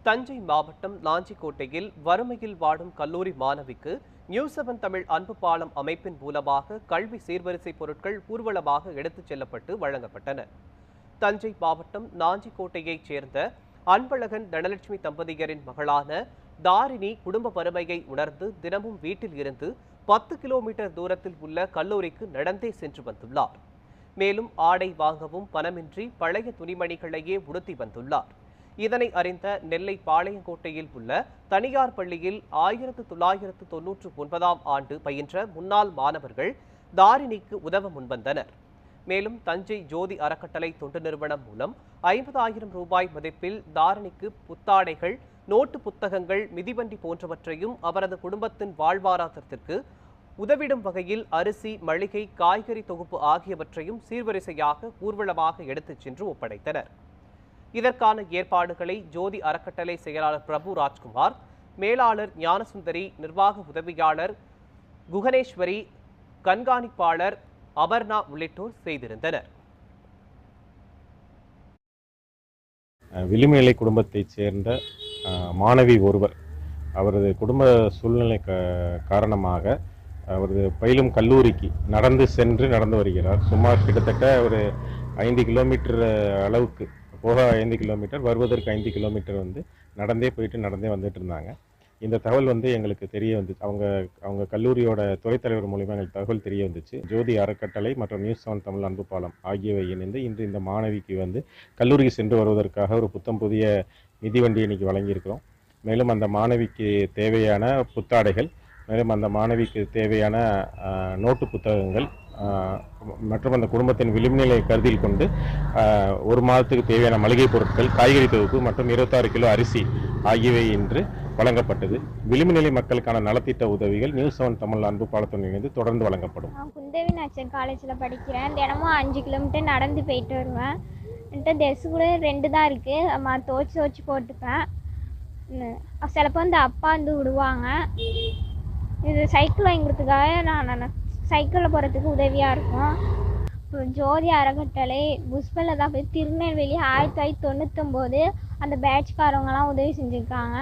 தஞ்சை மாவட்டம் நாஞ்சிக்கோட்டையில் வறுமையில் வாடும் கல்லூரி மாணவிக்கு நியூஸ்7 தமிழ் அன்பு பாலம் அமைப்பின் மூலமாக கல்வி சீர்வரிசை பொருட்கள் ஊர்வலமாக எடுத்துச் செல்லப்பட்டு வழங்கப்பட்டன. தஞ்சை மாவட்டம் நாஞ்சிக்கோட்டையைச் சேர்ந்த அன்பழகன் தனலட்சுமி தம்பதியரின் மகளான தாரிணி குடும்ப வறுமையை உணர்ந்து தினமும் வீட்டில் இருந்து 10 கிலோமீட்டர் தூரத்தில் உள்ள கல்லூரிக்கு நடந்தே சென்று வந்துள்ளார். மேலும் ஆடை வாங்கவும் பணமின்றி பழைய துணிமணிகளையே உடுத்தி வந்துள்ளார். இதனை அறிந்த நெல்லை பாளையங்கோட்டையில் உள்ள தனியார் பள்ளியில் 1999ஆம் ஆண்டு பயின்ற முன்னாள் மாணவர்கள் தாரிணிக்கு உதவ முன்வந்தனர். மேலும் தஞ்சை ஜோதி அறக்கட்டளை தொண்டு நிறுவனம் மூலம் 50,000 ரூபாய் மதிப்பில் தாரிணிக்கு புத்தாடைகள், நோட்டு புத்தகங்கள், மிதிவண்டி போன்றவற்றையும் அவரது குடும்பத்தின் வாழ்வாதாரத்திற்கு உதவிடும் வகையில் அரிசி, மளிகை, காய்கறி தொகுப்பு ஆகியவற்றையும் சீர்வரிசையாக ஊர்வலமாக எடுத்துச் சென்று ஒப்படைத்தனர். இதற்கான ஏற்பாடுகளை ஜோதி அறக்கட்டளை செயலாளர் பிரபு ராஜ்குமார், மேலாளர் ஞானசுந்தரி, நிர்வாக உதவியாளர் குகனேஸ்வரி, கண்காணிப்பாளர் அபர்ணா உள்ளிட்டோர் செய்திருந்தனர். விளிம்பு நிலை குடும்பத்தைச் சேர்ந்த மாணவி ஒருவர் அவரது குடும்ப சூழ்நிலை காரணமாக அவரது பயிலும் கல்லூரிக்கு நடந்து வருகிறார். சுமார் கிட்டத்தட்ட ஒரு 5 கிலோமீட்டர் அளவுக்கு, போக 5 கிலோமீட்டர், வருவதற்கு 5 கிலோமீட்டர் நடந்தே வந்துட்டு இருந்தாங்க. இந்த தகவல் எங்களுக்கு தெரிய வந்துச்சு. அவங்க கல்லூரியோட துறைத் தலைவர் மூலிமா எங்களுக்கு தகவல் தெரிய வந்துச்சு. ஜோதி அறக்கட்டளை மற்றும் நியூஸ்7 தமிழ் அன்பு பாலம் ஆகியவை இணைந்து இன்று இந்த மாணவிக்கு கல்லூரிக்கு சென்று வருவதற்காக ஒரு புத்தம் புதிய மிதிவண்டி இன்னைக்கு வழங்கியிருக்கிறோம். மேலும் அந்த மாணவிக்கு தேவையான புத்தாடைகள், மேலும் அந்த மாணவிக்கு தேவையான நோட்டு புத்தகங்கள் மற்றும் அந்த குடும்பத்தின் விளிம்பு நிலையை கருத்தில் கொண்டு 1 மாதத்துக்கு தேவையான மளிகை பொருட்கள், காய்கறி தொகுப்பு மற்றும் 26 கிலோ அரிசி ஆகியவை இன்று வழங்கப்பட்டது. விளிம்பு நிலை மக்களுக்கான நலத்திட்ட உதவிகள் நியூஸ்7 தமிழ் அன்பு பாலத்துடன் இணைந்து தொடர்ந்து வழங்கப்படும். நான் குந்தவி நாச்சியார் காலேஜில் படிக்கிறேன். தினமும் 5 கிலோமீட்டர் நடந்து போயிட்டு வருவேன். என்கிட்ட ட்ரெஸ்ஸு கூட 2 தான் இருக்குது. துவச்சி போட்டுப்பேன். சிலப்போ அப்பா விடுவாங்க. இது சைக்கிள் வாங்கி கொடுத்ததுக்காக நான் சைக்கிளில் போகிறதுக்கு உதவியாக இருக்கும். இப்போ ஜோதி அறக்கட்டளை புஷ்பலில் தான் போய் திருநெல்வேலி 1999 அந்த பேட்ச்காரவங்கலாம் உதவி செஞ்சுருக்காங்க.